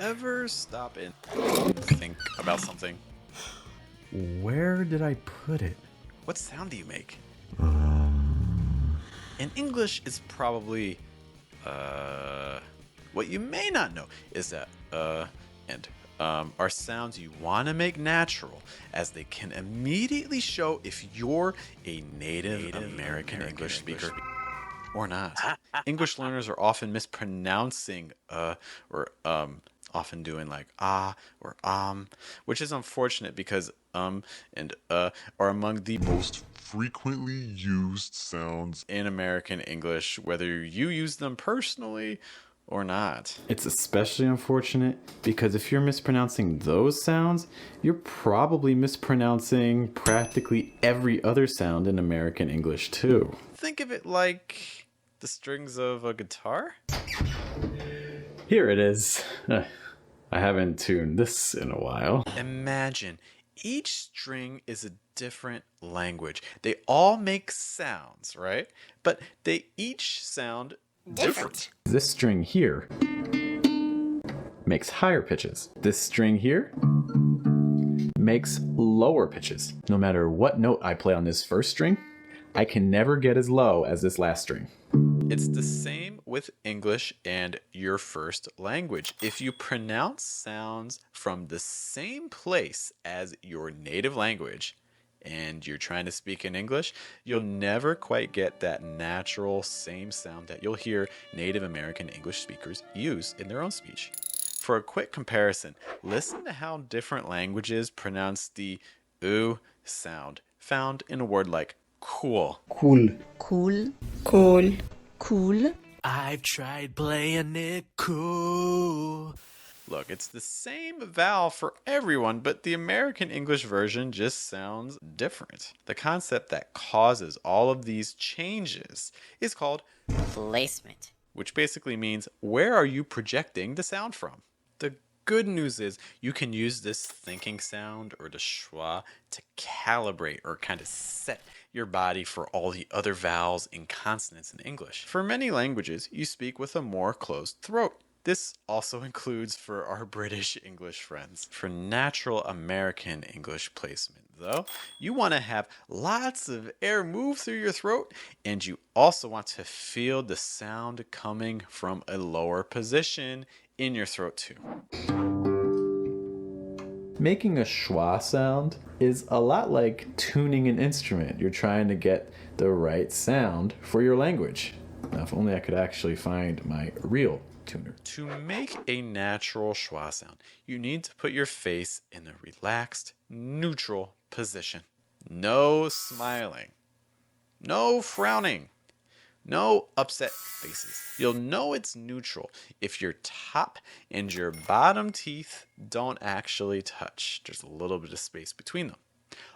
ever stop and think about something? Where did I put it? What sound do you make? In English, it's probably, what you may not know is that, and, are sounds you want to make natural, as they can immediately show if you're a native American English speaker or not. English learners are often mispronouncing, or, often doing like or which is unfortunate because and are among the Most frequently used sounds in American English, whether you use them personally or not. It's especially unfortunate because if you're mispronouncing those sounds, you're probably mispronouncing practically every other sound in American English too. Think of it like the strings of a guitar. Here it is. I haven't tuned this in a while. Imagine each string is a different language. They all make sounds, right? But they each sound different. This string here makes higher pitches. This string here makes lower pitches. No matter what note I play on this first string, I can never get as low as this last string. It's the same with English and your first language. If you pronounce sounds from the same place as your native language and you're trying to speak in English, you'll never quite get that natural same sound that you'll hear native American English speakers use in their own speech. For a quick comparison, listen to how different languages pronounce the oo sound found in a word like cool. Cool. Cool. Cool. Cool. I've tried playing it cool. Look, it's the same vowel for everyone, but the American English version just sounds different. The concept that causes all of these changes is called placement, which basically means where are you projecting the sound from? The good news is you can use this thinking sound or the schwa to calibrate or kind of set your body for all the other vowels and consonants in English. For many languages, you speak with a more closed throat. This also includes for our British English friends. For natural American English placement, though, you want to have lots of air move through your throat, and you also want to feel the sound coming from a lower position in your throat too. Making a schwa sound is a lot like tuning an instrument. You're trying to get the right sound for your language. Now, if only I could actually find my real tuner. To make a natural schwa sound, you need to put your face in a relaxed, neutral position. No smiling. No frowning. No upset faces. You'll know it's neutral if your top and your bottom teeth don't actually touch. There's a little bit of space between them.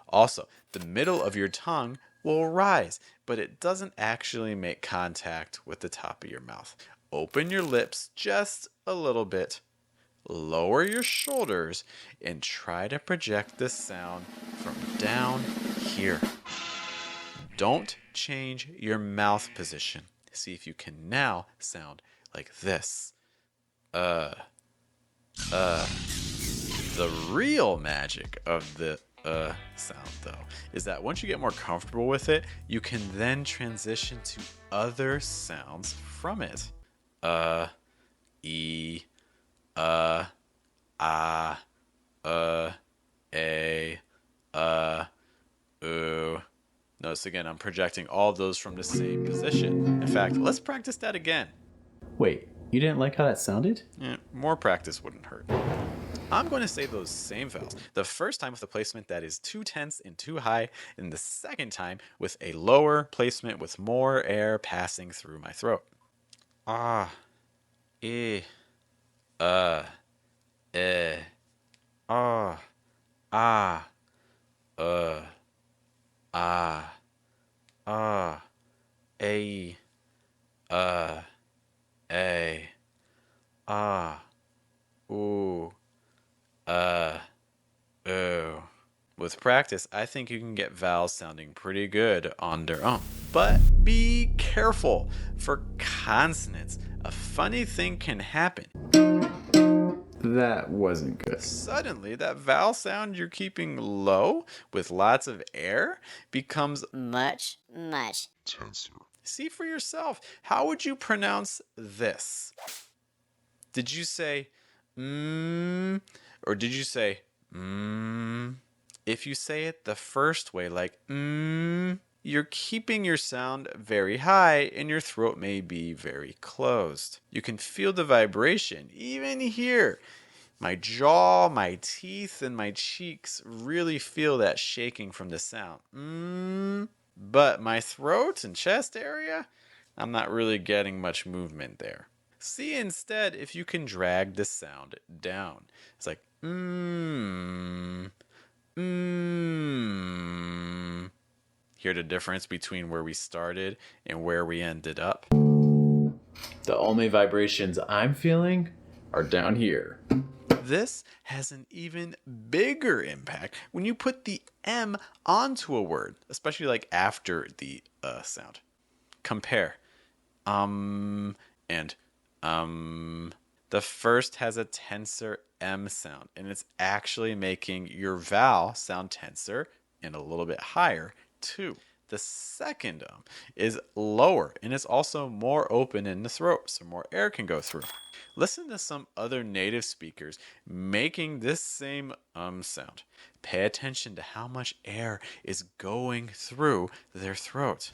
Also, the middle of your tongue will rise, but it doesn't actually make contact with the top of your mouth. Open your lips just a little bit. Lower your shoulders and try to project the sound from down here. Don't change your mouth position. See if you can now sound like this. The real magic of the sound, though, is that once you get more comfortable with it, you can then transition to other sounds from it. E, a, oo. Notice again, I'm projecting all of those from the same position. In fact, let's practice that again. Wait, you didn't like how that sounded? More practice wouldn't hurt. I'm going to say those same vowels. The first time with a placement that is too tense and too high, and the second time with a lower placement with more air passing through my throat. Ah, e, ah, ah, ah, a, ooh, ooh. With practice, I think you can get vowels sounding pretty good on their own. But be careful. For consonants, a funny thing can happen. That wasn't good. Suddenly, that vowel sound you're keeping low with lots of air becomes much tenser. See for yourself. How would you pronounce this? Did you say or did you say If you say it the first way, like you're keeping your sound very high and your throat may be very closed. You can feel the vibration even here. My jaw, my teeth, and my cheeks really feel that shaking from the sound. But my throat and chest area, I'm not really getting much movement there. See instead if you can drag the sound down. It's like Hear the difference between where we started and where we ended up? The only vibrations I'm feeling are down here. This has an even bigger impact when you put the M onto a word, especially like after the sound. Compare and The first has a tenser M sound, and it's actually making your vowel sound tenser and a little bit higher too. The second is lower, and it's also more open in the throat, so more air can go through. Listen to some other native speakers making this same sound. Pay attention to how much air is going through their throat.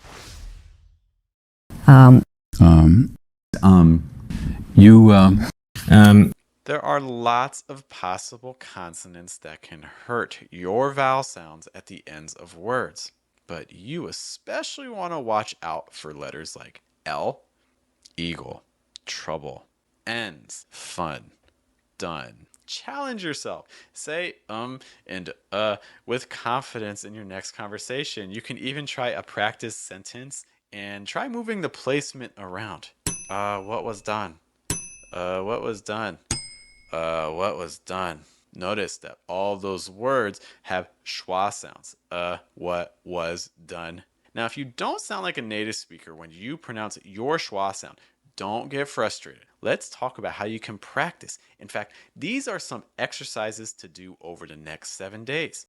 There are lots of possible consonants that can hurt your vowel sounds at the ends of words, but you especially want to watch out for letters like L, eagle, trouble, ends, fun, done. Challenge yourself. Say and with confidence in your next conversation. You can even try a practice sentence and try moving the placement around. What was done? What was done? What was done? Notice that all those words have schwa sounds. What was done? Now, if you don't sound like a native speaker when you pronounce your schwa sound, don't get frustrated. Let's talk about how you can practice. In fact, these are some exercises to do over the next 7 days.